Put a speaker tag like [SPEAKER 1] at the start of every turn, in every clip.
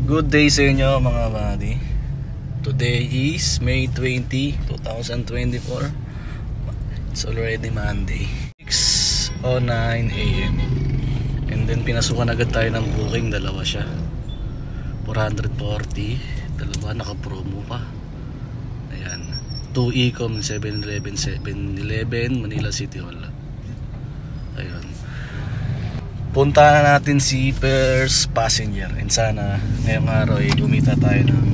[SPEAKER 1] Good day sa inyo mga buddy. Today is May 20, 2024. It's already Monday, 6:09 AM. And then pinasukan agad tayo ng booking. Dalawa siya, 440. Dalawa, naka-promo pa. Ayan, 2 Ecom, 711 Manila City Hall. Ayun, punta na natin si first passenger. And sana ngayong araw ay gumita tayo ng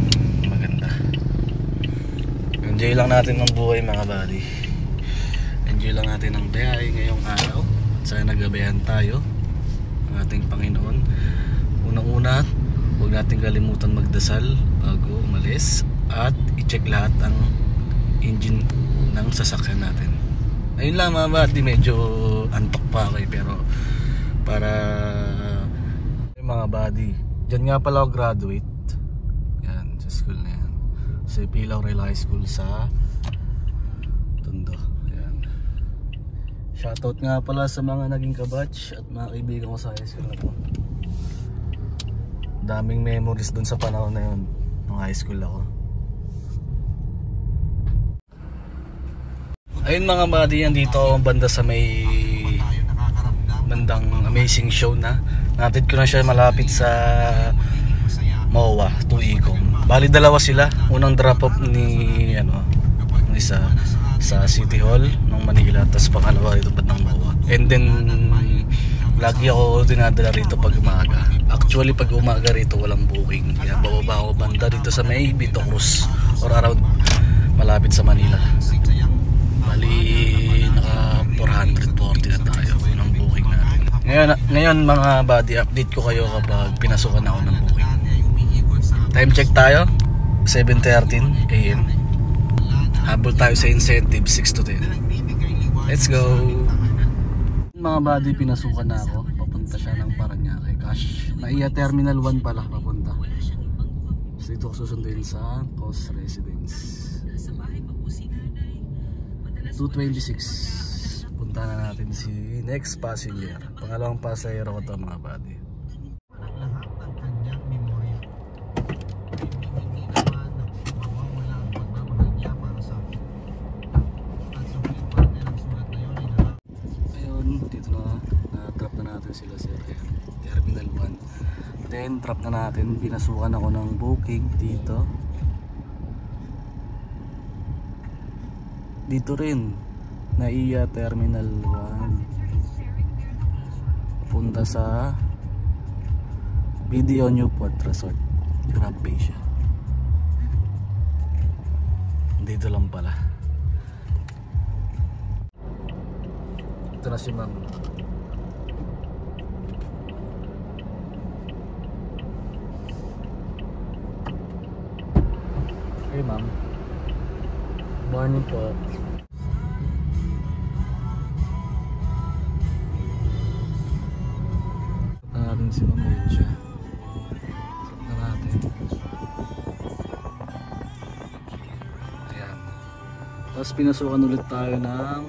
[SPEAKER 1] maganda. Enjoy lang natin ang buhay mga buddy. Enjoy lang natin ang biyahe ngayong araw. Sana nagabayan tayo ng ating Panginoon. Unang-una, huwag natin kalimutan magdasal bago umalis. At i-check lahat ang engine ng sasakyan natin. Ayun lang mga buddy, medyo antok pa ako pero para mga buddy, dyan nga pala ako graduate. Yan, sa school na yan, sa Pilaw Rail High School sa Tondo. Yan, shoutout nga pala sa mga naging kabatch at mga kaibigan ko sa high school na to. Daming memories dun sa panahon na yun nung high school ako. Ayun mga buddy, yan dito ang banda sa may bandang amazing show na. Natid ko na siya malapit sa MOA, 2 Ecom. Bali dalawa sila. Unang drop off ni isa sa City Hall ng Manila, tapos pangalawa rito bandang MOA. And then lagi ako dinadala rito pag umaga. Actually pag umaga rito walang booking. Kaya bababa ako banda dito sa may Vito Cruz or around malapit sa Manila. Bali naka 440 na tayo ng booking natin. Ngayon mga buddy, update ko kayo kapag pinasukan ako ng booking. Time check tayo, 7:13 AM. Habol tayo sa incentive, 6 to 10. Let's go. Mga buddy, pinasukan na ako. Papunta siya ng Parañaque Cash. Naiya Terminal 1 pala papunta. So ito ko susunduin sa Coast Residence. 2:26. Punta na natin si next passenger. Pangalawang pasahero ko to mga buddy. Ayun, dito na-drop na natin sila sa Terminal 1. Then drop na natin, pinasukan ako ng booking dito. Dito rin, Naiya Terminal 1. Punta sa BDO Newport Resort. Grab pay siya. Dito lang pala. Ito na si ma'am. Hey ma'am, morning po. Natin si Mamucha. Sarap na natin. Ayan. Tapos pinasukan ulit tayo ng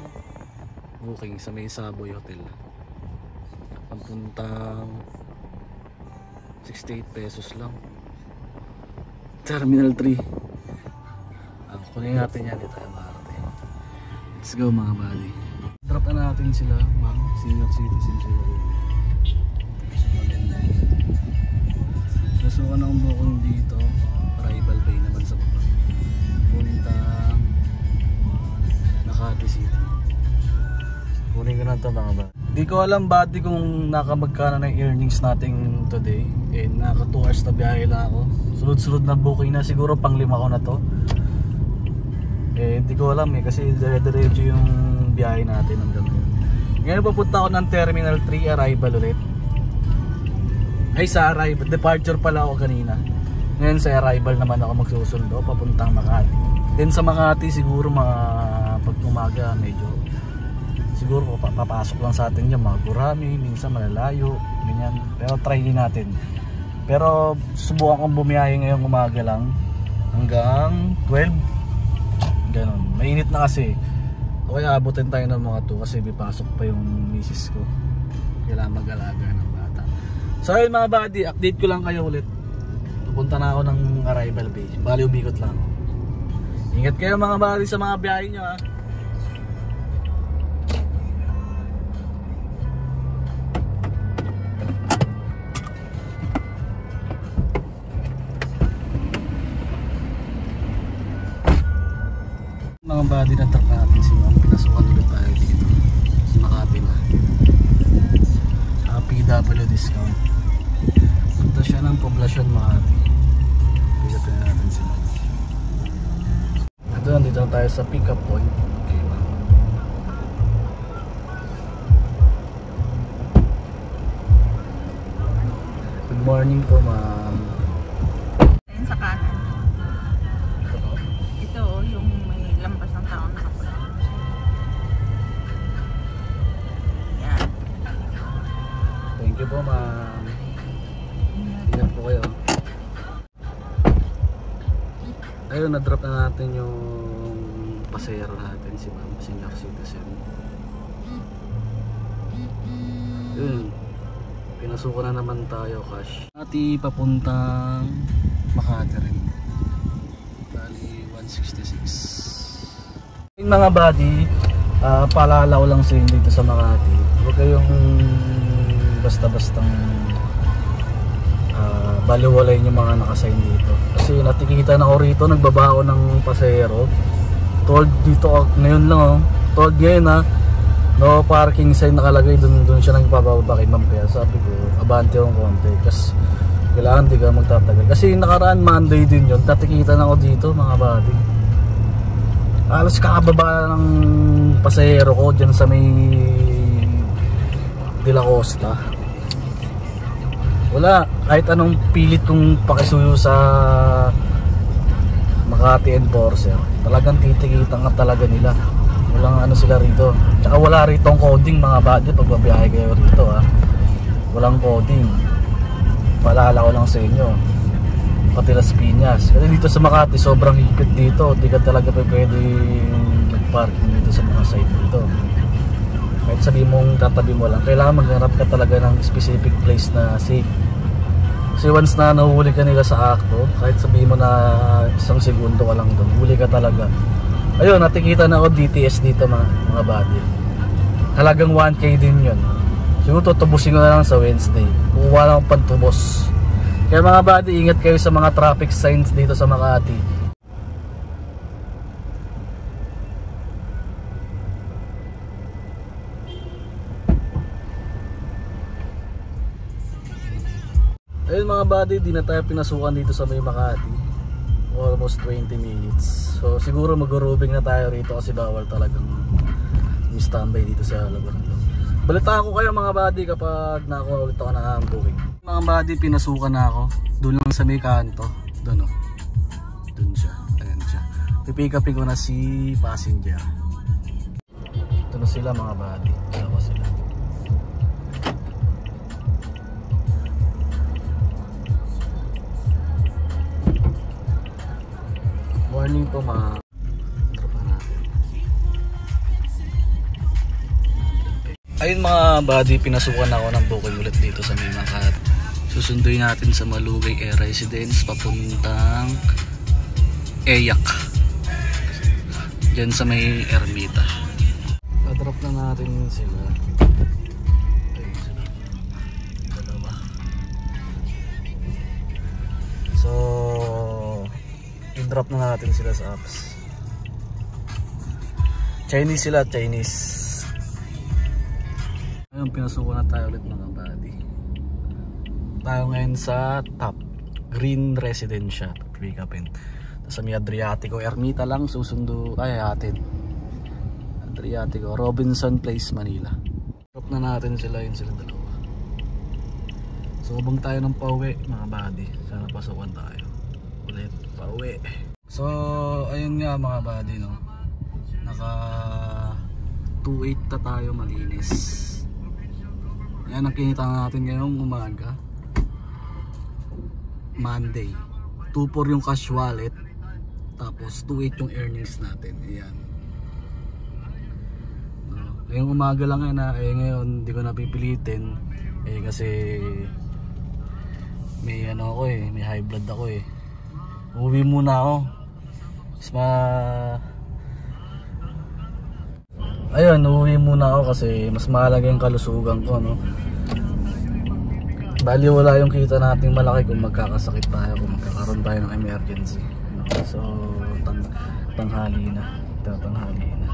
[SPEAKER 1] booking sa may Savoy Hotel. Papuntang 68 pesos lang. Terminal 3. Kunin natin yan, dito tayo makarating. Let's go mga buddy. Drop na natin sila, ma'am. Senior citizen sila. Susukan ang bukong dito. Arrival bay naman sa baba. Puntang Makati City. Kunin ko na ito mga buddy. Di ko alam buddy kung nakamagkano na yung earnings natin today. Naka 2 hours na biyahe lang ako. Sunod-sunod na booking na, siguro pang 5 ko na to. Hindi ko alam kasi dire-diretso yung biyahe natin hanggang ngayon. Ngayon papunta ako ng Terminal 3, arrival ulit. Ay sa arrival, departure pala ako kanina. Ngayon sa arrival naman ako magsusundo papuntang Makati. Then sa Makati siguro mga pag umaga medyo siguro papasok lang sa atin yung mga Gurami, minsan malalayo, ganyan. Pero try din natin. Pero subukan kong bumiyahe ngayong umaga lang hanggang 12. Ganon, mainit na kasi. O kaya abutin tayo ng mga 2 kasi may pasok pa yung misis ko. Kailangan mag-alaga ng bata. So ayun mga buddy, update ko lang kayo ulit. Pupunta na ako ng arrival bay. Bali umikot lang ako. Ingat kayo mga buddy sa mga biyahe nyo ha. Mga buddy na truck natin si ma'am. Pinasukan ulit tayo dito sa Makati na. PW discount. Punta siya ng Poblacion Makati. Pilitin na natin sila. Ito, nandito na tayo sa pick up point. Okay ma'am. Good morning po ma'am.
[SPEAKER 2] Ayun sa kanan. Ito yung may lampas ng tao nakapula. Yan.
[SPEAKER 1] Thank you po ma'am. Ingat po kayo. Ayun, na-drop na natin yung pasahero natin si ma'am, senior citizen. Yun, pinasukan na naman tayo cash. Ati papuntang Makati rin. Bali 166. Yung mga buddy, paalala ko lang sa inyo dito sa Makati. Huwag kayong basta-bastang baliwalay yung mga nakasign dito. Kasi natikita na ako rito, nagbabao ng pasahero. Told dito ngayon lang oh. Told ngayon ha, no parking sign nakalagay dun siya nagpapababa kay ma'am. Kaya sabi ko, abante akong konti. Kasi kailangan di ka magtatagal. Kasi nakaraan Monday din yun, natikita na ako dito mga buddy. Alas kakababa ng pasahero ko dyan sa may De La Costa. Wala, kahit anong pilit kong pakisuyo sa Makati Enforcer, talagang titikitan ka talaga nila. Walang ano sila rito. Tsaka wala rito ang coding mga buddy pag babiyahe kayo rito ha. Walang coding. Paalala ko lang sa inyo. Pati Las Piñas. Kasi dito sa Makati sobrang higpit dito. Di ka talaga pwede mag-parking dito sa mga side dito. Kahit sabi mong tatabi mo lang, kailangan maghanap ka talaga ng specific place na safe. Kasi once na nahuhuli ka nila sa akto, kahit sabi mo na isang segundo ka lang doon, huli ka talaga. Ayun, natikita na ako DTS dito mga buddy. Halagang 1K din yun. Siguro tutubusin ko na lang sa Wednesday. Kukuha lang akong pantubos. Kaya mga buddy, ingat kayo sa mga traffic signs dito sa Makati. Ayun mga buddy, di na tayo pinasukan dito sa may Makati. Almost 20 minutes. So siguro mag-roving na tayo rito kasi bawal talagang standby dito sa lugar nito. Balitaan ko kayo mga buddy kapag nakakuha ulit ako ng booking. Mga buddy, pinasukan na ako. Doon lang sa may kanto. Doon o. Doon siya. Ayan siya. Pipick upin ko na si passenger. Ito na sila mga buddy. Dalawa sila. Morning po mga tropa natin. Ayun mga buddy, pinasukan ako ng booking ulit dito sa may Makati. Susunduin natin sa Malugay Air Residence papuntang Eyak. Diyan sa may Ermita. Pa-drop na natin sila. Ayun sila. Dalawa. So i-drop na natin sila sa apps. Chinese sila, Chinese. Ayun, pinasukan na tayo ulit mga buddy. Tayo ngayon sa top Green Residential pick upin. Sa may Adriatico, Ermita lang susundo ay atin. Adriatico, Robinson Place, Manila. Drop na natin sila, yun sila dalawa. So habang tayo ng pauwi mga buddy, sana pasukan tayo ulit pauwi. So ayun nga mga buddy, no, naka 2.8 na tayo, malinis. Yan ang kinita natin ngayong umaga, Monday. 2.4 yung cash wallet, tapos 2.8 yung earnings natin. Ayan, ngayong umaga lang yan ha. Ngayon hindi ko napipilitin kasi may ano ako eh, may high blood ako eh. Uuwi muna ako. Ayun, uuwi muna ako kasi mas mahalaga yung kalusugan ko, no. Bali wala yung kita nating malaki kung magkakasakit tayo, kung magkakaroon tayo ng emergency, no? So tanghali na, tatanghali na.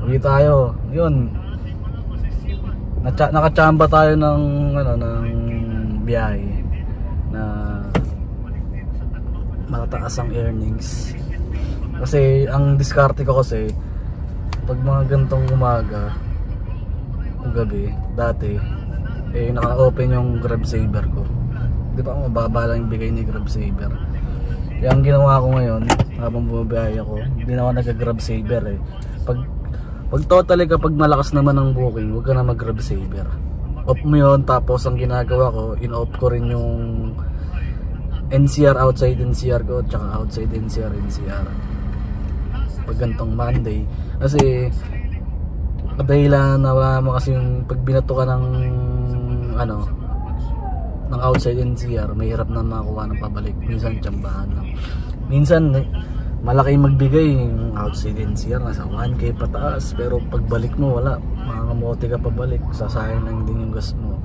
[SPEAKER 1] Uwi tayo. Yun. Nakachamba tayo ng ano, ng biyahe na mataas ang earnings. Kasi ang diskarte ko kasi pag mga gantong umaga o gabi, dati eh naka-open yung Grab Saver ko. Di ba mababa lang yung bigay ni Grab Saver. Kaya ang ginawa ko ngayon habang bumabiyahe ako, hindi na ako nag-Grab Saver eh. Pag totally kapag malakas naman ang booking, huwag ka na mag-Grab Saver. Off mo yun, tapos ang ginagawa ko, in-off ko rin yung NCR, outside NCR ko, tsaka outside NCR. Pag gantong Monday, kasi dahilan na wala mo kasi yung pag binato ka ng ano, ng outside NCR, mahirap na makakuha ng pabalik. Minsan tsambahan lang. Minsan malaki magbigay yung outside NCR, nasa 1K pataas, pero pagbalik mo wala, makakamote ka pabalik, sasayang lang din yung gas mo.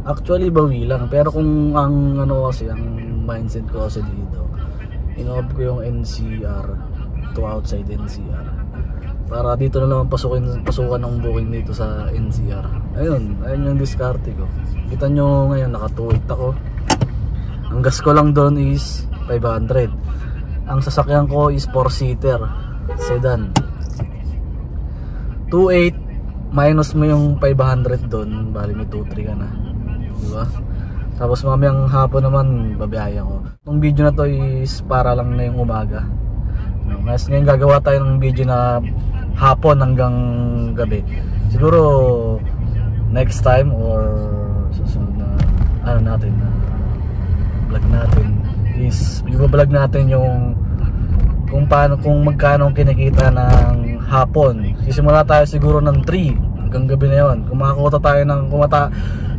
[SPEAKER 1] Actually bawi lang, pero kung ang ano kasi, ang mindset ko kasi dito, in-off ko yung NCR to outside NCR para dito na lang pasukan ng booking dito sa NCR. Ayun yung diskarte ko. Kita nyo ngayon, naka-2.8 ako. Ang gas ko lang doon is 500. Ang sasakyan ko is 4-seater sedan. 2.8 minus mo yung 500 doon, bali may 2.3 ka na, diba? Tapos mamayang hapon naman babiyaya ko. Itong video na to is para lang na yung umaga, no? Mas ngayon gagawa tayo ng video na hapon hanggang gabi. Siguro next time or susunod na ano natin na vlog natin is i-vlog natin yung kung magkano kinikita ng hapon. Sisimula tayo siguro ng 3 hanggang gabi na yon. Kung makakuha tayo ng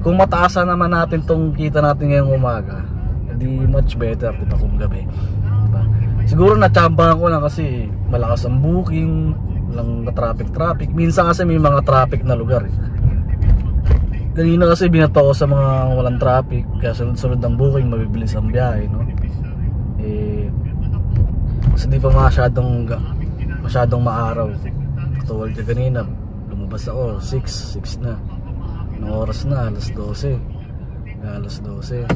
[SPEAKER 1] kung mataasan naman natin tong kita natin ngayong umaga, hindi much better diba kung gabi, diba? Siguro natsambahan ko lang kasi malakas ang booking, walang traffic. Minsan kasi may mga traffic na lugar eh. Kanina kasi binato ko sa mga walang traffic, kaya sunod-sunod ng booking, mabibilis ang biyahe, no? Eh, kasi di pa masyadong maaraw. Katulad ka kanina, lumabas ako 6 na. Anong oras na? Alas 12. Alas 12.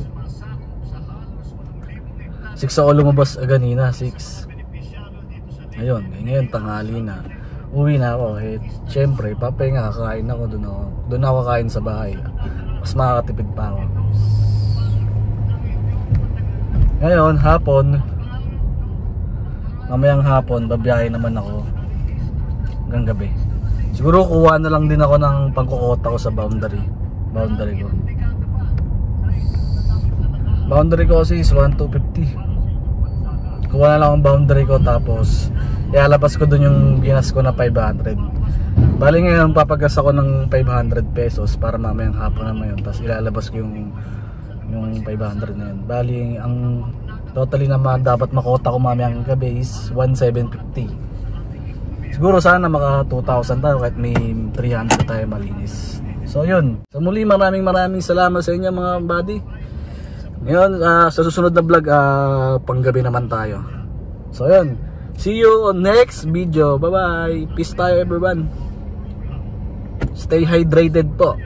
[SPEAKER 1] 6 ako lumabas kanina, 6. Ngayon tanghali na. Uwi na ako. Eh, syempre, papahinga, kakain ako. Doon ako kakain sa bahay. Mas makakatipid pa ako. Ngayon, hapon, mamayang hapon, babiyahe naman ako hanggang gabi. Siguro kuha na lang din ako ng pangkukota ko sa boundary ko. Boundary ko kasi is 1,250. Kuha na lang ang boundary ko, tapos ilalabas ko dun yung ginas ko na 500. Bali ngayon papagas ako ng 500 pesos para mamayang hapon naman yun. Tapos ilalabas ko yung 500 na yun. Bali ang totally naman dapat makota ko mamayang gabi is 1,750. Siguro sana maka 2,000 tayo kahit may 300 tayo malinis. So yun. So muli maraming salamat sa inyo mga buddy. Ngayon sa susunod na vlog panggabi naman tayo. So yun. See you on next video. Bye bye. Peace tayo everyone. Stay hydrated po.